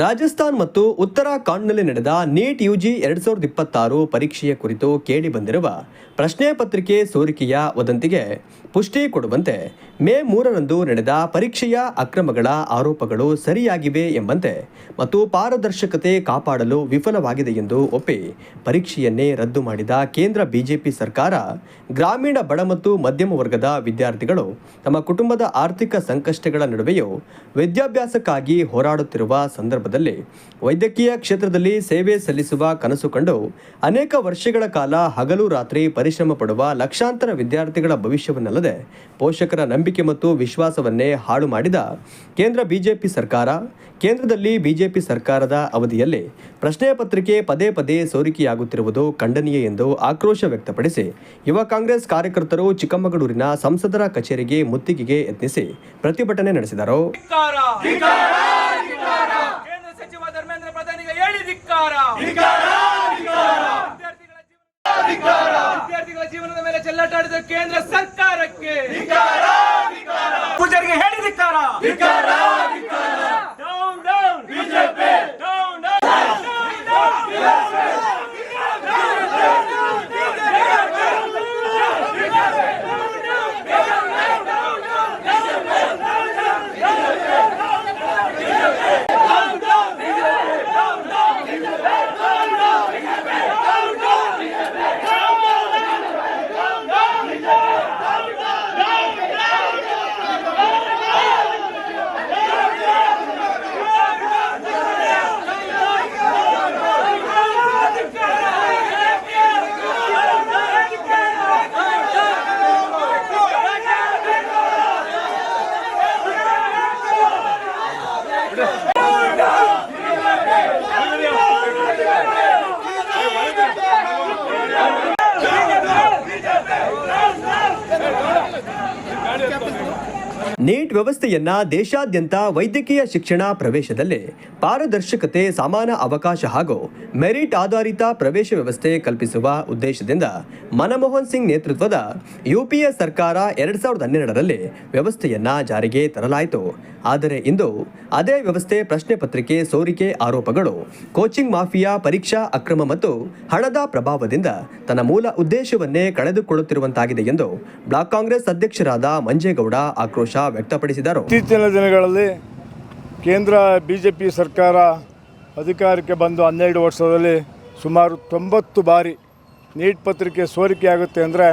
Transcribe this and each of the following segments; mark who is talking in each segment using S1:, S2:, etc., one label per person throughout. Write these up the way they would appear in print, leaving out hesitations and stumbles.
S1: ರಾಜಸ್ಥಾನ್ ಮತ್ತು ಉತ್ತರಾಖಂಡ್ನಲ್ಲಿ ನಡೆದ NEET UG 2026 ಪರೀಕ್ಷೆಯ ಕುರಿತು ಕೇಳಿಬಂದಿರುವ ಪ್ರಶ್ನೆ ಪತ್ರಿಕೆ ಸೋರಿಕೆಯ ವದಂತಿಗೆ ಪುಷ್ಟಿ ಕೊಡುವಂತೆ ಮೇ 3ರಂದು ನಡೆದ ಪರೀಕ್ಷೆಯ ಅಕ್ರಮಗಳ ಆರೋಪಗಳು ಸರಿಯಾಗಿವೆ ಎಂಬಂತೆ ಮತ್ತು ಪಾರದರ್ಶಕತೆ ಕಾಪಾಡಲು ವಿಫಲವಾಗಿದೆ ಎಂದು ಒಪ್ಪಿ ಪರೀಕ್ಷೆಯನ್ನೇ ರದ್ದು ಮಾಡಿದ ಕೇಂದ್ರ ಬಿಜೆಪಿ ಸರ್ಕಾರ ಗ್ರಾಮೀಣ ಬಡ ಮತ್ತು ಮಧ್ಯಮ ವರ್ಗದ ವಿದ್ಯಾರ್ಥಿಗಳು ತಮ್ಮ ಕುಟುಂಬದ ಆರ್ಥಿಕ ಸಂಕಷ್ಟಗಳ ನಡುವೆಯೂ ವಿದ್ಯಾಭ್ಯಾಸಕ್ಕಾಗಿ ಹೋರಾಡುತ್ತಿರುವ ಸಂದರ್ಭದಲ್ಲಿ ವೈದ್ಯಕೀಯ ಕ್ಷೇತ್ರದಲ್ಲಿ ಸೇವೆ ಸಲ್ಲಿಸುವ ಕನಸು ಕಂಡು ಅನೇಕ ವರ್ಷಗಳ ಕಾಲ ಹಗಲು ರಾತ್ರಿ ಪರಿಶ್ರಮ ಪಡುವ ಲಕ್ಷಾಂತರ ವಿದ್ಯಾರ್ಥಿಗಳ ಭವಿಷ್ಯವನ್ನಲ್ಲದೆ ಪೋಷಕರ ನಂಬಿಕೆ ಮತ್ತು ವಿಶ್ವಾಸವನ್ನೇ ಹಾಳು ಮಾಡಿದ ಕೇಂದ್ರ ಬಿಜೆಪಿ ಸರ್ಕಾರ ಕೇಂದ್ರದಲ್ಲಿ ಬಿಜೆಪಿ ಸರ್ಕಾರದ ಅವಧಿಯಲ್ಲಿ ಪ್ರಶ್ನೆ ಪತ್ರಿಕೆ ಪದೇ ಪದೇ ಸೋರಿಕೆಯಾಗುತ್ತಿರುವುದು ಖಂಡನೀಯ ಎಂದು ಆಕ್ರೋಶ ವ್ಯಕ್ತಪಡಿಸಿ ಯುವ ಕಾಂಗ್ರೆಸ್ ಕಾರ್ಯಕರ್ತರು ಚಿಕ್ಕಮಗಳೂರಿನ ಸಂಸದರ ಕಚೇರಿಗೆ ಮುತ್ತಿಗೆಗೆ ಯತ್ನಿಸಿ ಪ್ರತಿಭಟನೆ ನಡೆಸಿದರು.
S2: ವಿದ್ಯಾರ್ಥಿಗಳ ಜೀವನದ ಮೇಲೆ ಚೆಲ್ಲಾಟಾಡಿದ ಕೇಂದ್ರ ಸರ್ಕಾರಕ್ಕೆ ಪೂಜಾರಿಗೆ ಹೇಳಿ ಧಿಕ್ಕಾರ.
S1: ನೀಟ್ ವ್ಯವಸ್ಥೆಯನ್ನ ದೇಶಾದ್ಯಂತ ವೈದ್ಯಕೀಯ ಶಿಕ್ಷಣ ಪ್ರವೇಶದಲ್ಲಿ ಪಾರದರ್ಶಕತೆ, ಸಮಾನ ಅವಕಾಶ ಹಾಗೂ ಮೆರಿಟ್ ಆಧಾರಿತ ಪ್ರವೇಶ ವ್ಯವಸ್ಥೆ ಕಲ್ಪಿಸುವ ಉದ್ದೇಶದಿಂದ ಮನಮೋಹನ್ ಸಿಂಗ್ ನೇತೃತ್ವದ ಯುಪಿಎ ಸರ್ಕಾರ 2012ರಲ್ಲಿ ವ್ಯವಸ್ಥೆಯನ್ನ ಜಾರಿಗೆ ತರಲಾಯಿತು. ಆದರೆ ಇಂದು ಅದೇ ವ್ಯವಸ್ಥೆ ಪ್ರಶ್ನೆ ಪತ್ರಿಕೆ ಸೋರಿಕೆ ಆರೋಪಗಳು, ಕೋಚಿಂಗ್ ಮಾಫಿಯಾ, ಪರೀಕ್ಷಾ ಅಕ್ರಮ ಮತ್ತು ಹಣದ ಪ್ರಭಾವದಿಂದ ತನ್ನ ಮೂಲ ಉದ್ದೇಶವನ್ನೇ ಕಳೆದುಕೊಳ್ಳುತ್ತಿರುವಂತಾಗಿದೆ ಎಂದು ಬ್ಲಾಕ್ ಕಾಂಗ್ರೆಸ್ ಅಧ್ಯಕ್ಷರಾದ ಮಂಜೇಗೌಡ ಆಕ್ರೋಶ ವ್ಯಕ್ತಪಡಿಸಿದರು.
S3: ಇತ್ತೀಚಿನ ದಿನಗಳಲ್ಲಿ ಕೇಂದ್ರ ಬಿಜೆಪಿ ಸರ್ಕಾರ ಅಧಿಕಾರಕ್ಕೆ ಬಂದು 12 ವರ್ಷದಲ್ಲಿ ಸುಮಾರು 90 ಬಾರಿ ನೀಟ್ ಪತ್ರಿಕೆ ಸೋರಿಕೆಯಾಗುತ್ತೆ ಅಂದರೆ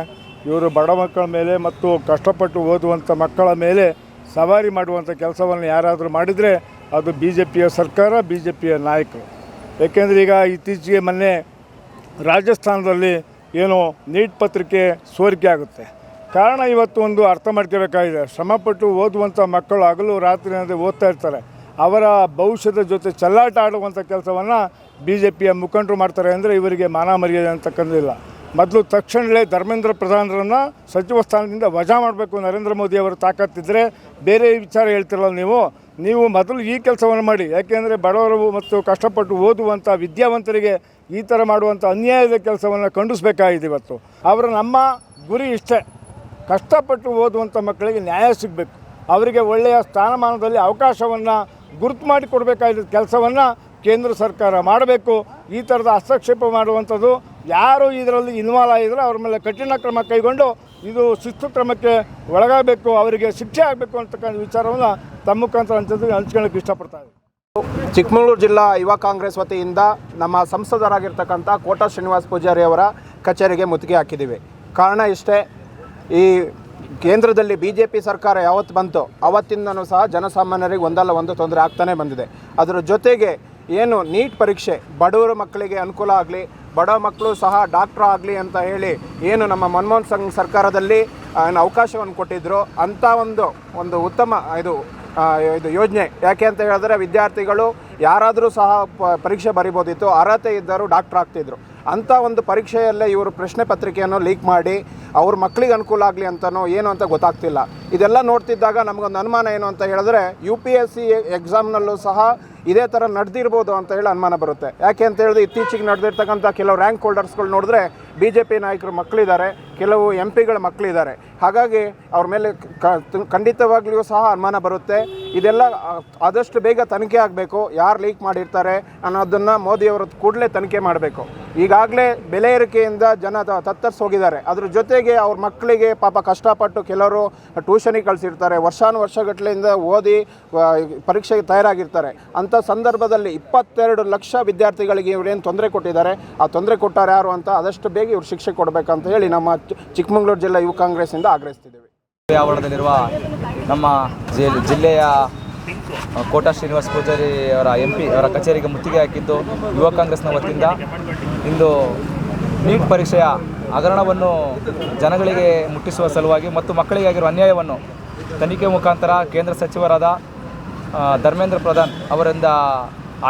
S3: ಇವರು ಬಡ ಮಕ್ಕಳ ಮೇಲೆ ಮತ್ತು ಕಷ್ಟಪಟ್ಟು ಓದುವಂಥ ಮಕ್ಕಳ ಮೇಲೆ ಸವಾರಿ ಮಾಡುವಂಥ ಕೆಲಸವನ್ನು ಯಾರಾದರೂ ಮಾಡಿದರೆ ಅದು ಬಿ ಜೆ ಪಿಯ ಸರ್ಕಾರ, ಬಿ ಜೆ ಪಿಯ ನಾಯಕರು. ಏಕೆಂದರೆ ಈಗ ಇತ್ತೀಚೆಗೆ ಮೊನ್ನೆ ರಾಜಸ್ಥಾನದಲ್ಲಿ ಏನೋ ನೀಟ್ ಪತ್ರಿಕೆ ಸೋರಿಕೆ ಆಗುತ್ತೆ. ಕಾರಣ ಇವತ್ತು ಒಂದು ಅರ್ಥ ಮಾಡ್ಕೋಬೇಕಾಗಿದೆ. ಶ್ರಮಪಟ್ಟು ಓದುವಂಥ ಮಕ್ಕಳು ಹಗಲು ರಾತ್ರಿ ಅನ್ನೋದೇ ಓದ್ತಾ ಇರ್ತಾರೆ. ಅವರ ಭವಿಷ್ಯದ ಜೊತೆ ಚೆಲ್ಲಾಟ ಆಡುವಂಥ ಕೆಲಸವನ್ನು ಬಿ ಜೆ ಪಿಯ ಮುಖಂಡರು ಮಾಡ್ತಾರೆ ಅಂದರೆ ಇವರಿಗೆ ಮಾನ ಮರ್ಯಾದೆ ಅಂತಕ್ಕಂಥದ್ದಿಲ್ಲ. ಮೊದಲು ತಕ್ಷಣವೇ ಧರ್ಮೇಂದ್ರ ಪ್ರಧಾನರನ್ನು ಸಚಿವ ಸ್ಥಾನದಿಂದ ವಜಾ ಮಾಡಬೇಕು. ನರೇಂದ್ರ ಮೋದಿ ಅವರು ತಾಕತ್ತಿದ್ದರೆ ಬೇರೆ ವಿಚಾರ ಹೇಳ್ತಿರಲ್ಲ ನೀವು ಮೊದಲು ಈ ಕೆಲಸವನ್ನು ಮಾಡಿ. ಯಾಕೆಂದರೆ ಬಡವರು ಮತ್ತು ಕಷ್ಟಪಟ್ಟು ಓದುವಂಥ ವಿದ್ಯಾವಂತರಿಗೆ ಈ ಥರ ಮಾಡುವಂಥ ಅನ್ಯಾಯದ ಕೆಲಸವನ್ನು ಖಂಡಿಸಬೇಕಾಗಿದೆ. ಇವತ್ತು ನಮ್ಮ ಗುರಿ ಇಷ್ಟೇ, ಕಷ್ಟಪಟ್ಟು ಓದುವಂಥ ಮಕ್ಕಳಿಗೆ ನ್ಯಾಯ ಸಿಗಬೇಕು, ಅವರಿಗೆ ಒಳ್ಳೆಯ ಸ್ಥಾನಮಾನದಲ್ಲಿ ಅವಕಾಶವನ್ನು ಗುರುತು ಮಾಡಿ ಕೊಡಬೇಕಾದ ಕೆಲಸವನ್ನು ಕೇಂದ್ರ ಸರ್ಕಾರ ಮಾಡಬೇಕು. ಈ ಥರದ ಹಸ್ತಕ್ಷೇಪ ಮಾಡುವಂಥದ್ದು ಯಾರು ಇದರಲ್ಲಿ ಇನ್ವಾಲ್ವ್ ಆಗಿದ್ರೆ ಅವ್ರ ಮೇಲೆ ಕಠಿಣ ಕ್ರಮ ಕೈಗೊಂಡು ಇದು ಶಿಸ್ತು ಕ್ರಮಕ್ಕೆ ಒಳಗಾಗಬೇಕು, ಅವರಿಗೆ ಶಿಕ್ಷೆ ಆಗಬೇಕು ಅಂತಕ್ಕಂಥ ವಿಚಾರವನ್ನು ತಮ್ಮ ಮುಖಾಂತರ ಹಂಚ್ಕೊಳ್ಳೋಕ್ಕೆ ಇಷ್ಟಪಡ್ತಾ ಇದ್ದೀನಿ.
S4: ಚಿಕ್ಕಮಗಳೂರು ಜಿಲ್ಲಾ ಯುವ ಕಾಂಗ್ರೆಸ್ ವತಿಯಿಂದ ನಮ್ಮ ಸಂಸದರಾಗಿರ್ತಕ್ಕಂಥ ಕೋಟಾ ಶ್ರೀನಿವಾಸ ಪೂಜಾರಿ ಅವರ ಕಚೇರಿಗೆ ಮುತ್ತಿಗೆ ಹಾಕಿದ್ದೀವಿ. ಕಾರಣ ಇಷ್ಟೇ, ಈ ಕೇಂದ್ರದಲ್ಲಿ ಬಿ ಜೆ ಪಿ ಸರ್ಕಾರ ಯಾವತ್ತು ಬಂತು ಅವತ್ತಿಂದನೂ ಸಹ ಜನಸಾಮಾನ್ಯರಿಗೆ ಒಂದಲ್ಲ ಒಂದು ತೊಂದರೆ ಆಗ್ತಾನೆ ಬಂದಿದೆ. ಅದರ ಜೊತೆಗೆ ಏನು ನೀಟ್ ಪರೀಕ್ಷೆ ಬಡವರ ಮಕ್ಕಳಿಗೆ ಅನುಕೂಲ ಆಗಲಿ, ಬಡ ಮಕ್ಕಳು ಸಹ ಡಾಕ್ಟ್ರ್ ಆಗಲಿ ಅಂತ ಹೇಳಿ ಏನು ನಮ್ಮ ಮನಮೋಹನ್ ಸಿಂಗ್ ಸರ್ಕಾರದಲ್ಲಿ ಅವಕಾಶವನ್ನು ಕೊಟ್ಟಿದ್ದರು ಅಂಥ ಒಂದು ಉತ್ತಮ ಇದು ಯೋಜನೆ. ಯಾಕೆ ಅಂತ ಹೇಳಿದ್ರೆ ವಿದ್ಯಾರ್ಥಿಗಳು ಯಾರಾದರೂ ಸಹ ಪರೀಕ್ಷೆ ಬರಿಬೋದಿತ್ತು, ಅರ್ಹತೆ ಇದ್ದರೂ ಡಾಕ್ಟ್ರ್ ಆಗ್ತಿದ್ರು. ಅಂಥ ಒಂದು ಪರೀಕ್ಷೆಯಲ್ಲೇ ಇವರು ಪ್ರಶ್ನೆ ಪತ್ರಿಕೆಯನ್ನು ಲೀಕ್ ಮಾಡಿ ಅವ್ರ ಮಕ್ಕಳಿಗೆ ಅನುಕೂಲ ಆಗಲಿ ಅಂತನೋ ಏನು ಅಂತ ಗೊತ್ತಾಗ್ತಿಲ್ಲ. ಇದೆಲ್ಲ ನೋಡ್ತಿದ್ದಾಗ ನಮಗೊಂದು ಅನುಮಾನ ಏನು ಅಂತ ಹೇಳಿದ್ರೆ UPSC ಎಕ್ಸಾಮ್ನಲ್ಲೂ ಸಹ ಇದೇ ಥರ ನಡೆದಿರ್ಬೋದು ಅಂತ ಹೇಳಿ ಅನುಮಾನ ಬರುತ್ತೆ. ಯಾಕೆ ಅಂತ ಹೇಳಿದ್ರೆ ಇತ್ತೀಚೆಗೆ ನಡೆದಿರ್ತಕ್ಕಂಥ ಕೆಲವು ರ್ಯಾಂಕ್ ಹೋಲ್ಡರ್ಸ್ಗಳು ನೋಡಿದ್ರೆ BJP ನಾಯಕರ ಮಕ್ಕಳಿದ್ದಾರೆ, ಕೆಲವು MP ಗಳ ಮಕ್ಕಳಿದ್ದಾರೆ. ಹಾಗಾಗಿ ಅವ್ರ ಮೇಲೆ ಖಂಡಿತವಾಗ್ಲಿಯೂ ಸಹ ಅನುಮಾನ ಬರುತ್ತೆ. ಇದೆಲ್ಲ ಆದಷ್ಟು ಬೇಗ ತನಿಖೆ ಆಗಬೇಕು. ಯಾರು ಲೀಕ್ ಮಾಡಿರ್ತಾರೆ ಅನ್ನೋದನ್ನು ಮೋದಿಯವರು ಕೂಡಲೇ ತನಿಖೆ ಮಾಡಬೇಕು. ಈಗಾಗಲೇ ಬೆಲೆ ಏರಿಕೆಯಿಂದ ಜನ ತತ್ತರಿಸಿ ಹೋಗಿದ್ದಾರೆ. ಅದ್ರ ಜೊತೆಗೆ ಅವ್ರ ಮಕ್ಕಳಿಗೆ ಪಾಪ ಕಷ್ಟಪಟ್ಟು ಕೆಲವರು ಟ್ಯೂಷನಿಗೆ ಕಳಿಸಿರ್ತಾರೆ, ವರ್ಷಗಟ್ಟಲೆಯಿಂದ ಓದಿ ಪರೀಕ್ಷೆಗೆ ತಯಾರಾಗಿರ್ತಾರೆ. ಅಂಥ ಸಂದರ್ಭದಲ್ಲಿ 22 ಲಕ್ಷ ವಿದ್ಯಾರ್ಥಿಗಳಿಗೆ ಇವರೇನು ತೊಂದರೆ ಕೊಟ್ಟಿದ್ದಾರೆ, ಆ ತೊಂದರೆ ಕೊಟ್ಟಾರೆ ಯಾರು ಅಂತ ಆದಷ್ಟು ಬೇಗ ಇವ್ರು ಶಿಕ್ಷೆ ಕೊಡಬೇಕಂತ ಹೇಳಿ ನಮ್ಮ ಚಿಕ್ಕಮಗಳೂರು ಜಿಲ್ಲಾ ಯುವ ಕಾಂಗ್ರೆಸ್ಸಿಂದ ಆಗ್ರಹಿಸ್ತಿದ್ದೇವೆ.
S5: ಆವರಣದಲ್ಲಿರುವ ನಮ್ಮ ಜಿಲ್ಲೆಯ ಕೋಟಾ ಶ್ರೀನಿವಾಸ ಪೂಜಾರಿ ಅವರ MP ಅವರ ಕಚೇರಿಗೆ ಮುತ್ತಿಗೆ ಹಾಕಿದ್ದು ಯುವ ಕಾಂಗ್ರೆಸ್ನ ವತಿಯಿಂದ ಇಂದು ನೀಟ್ ಪರೀಕ್ಷೆಯ ಹಗರಣವನ್ನು ಜನಗಳಿಗೆ ಮುಟ್ಟಿಸುವ ಸಲುವಾಗಿ ಮತ್ತು ಮಕ್ಕಳಿಗಾಗಿರುವ ಅನ್ಯಾಯವನ್ನು ತನಿಖೆ ಮುಖಾಂತರ ಕೇಂದ್ರ ಸಚಿವರಾದ ಧರ್ಮೇಂದ್ರ ಪ್ರಧಾನ್ ಅವರಿಂದ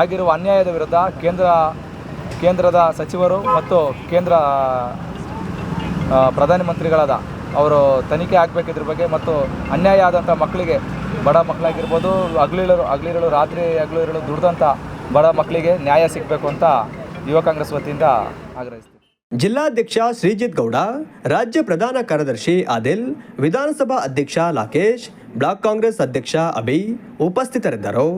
S5: ಆಗಿರುವ ಅನ್ಯಾಯದ ವಿರುದ್ಧ ಕೇಂದ್ರದ ಸಚಿವರು ಮತ್ತು ಕೇಂದ್ರ ಪ್ರಧಾನಮಂತ್ರಿಗಳಾದ ಅವರು ತನಿಖೆ ಆಗಬೇಕಿದ್ರ ಬಗ್ಗೆ ಮತ್ತು ಅನ್ಯಾಯ ಆದಂಥ ಮಕ್ಕಳಿಗೆ, ಬಡ ಮಕ್ಕಳಾಗಿರ್ಬೋದು, ಹಗಲಿರಳು ರಾತ್ರಿ ಹಗಲಿರಳು ದುಡ್ದಂಥ ಬಡ ಮಕ್ಕಳಿಗೆ ನ್ಯಾಯ ಸಿಗಬೇಕು ಅಂತ ಯುವ ಕಾಂಗ್ರೆಸ್ ವತಿಯಿಂದ ಆಗ್ರಹಿಸ್ತೀವಿ.
S1: ಜಿಲ್ಲಾಧ್ಯಕ್ಷ ಶ್ರೀಜಿತ್ ಗೌಡ, ರಾಜ್ಯ ಪ್ರಧಾನ ಕಾರ್ಯದರ್ಶಿ ಆದಿಲ್, ವಿಧಾನಸಭಾ ಅಧ್ಯಕ್ಷ ಲಾಕೇಶ್, ಬ್ಲಾಕ್ ಕಾಂಗ್ರೆಸ್ ಅಧ್ಯಕ್ಷ ಅಭಿ ಉಪಸ್ಥಿತರಿದ್ದರು.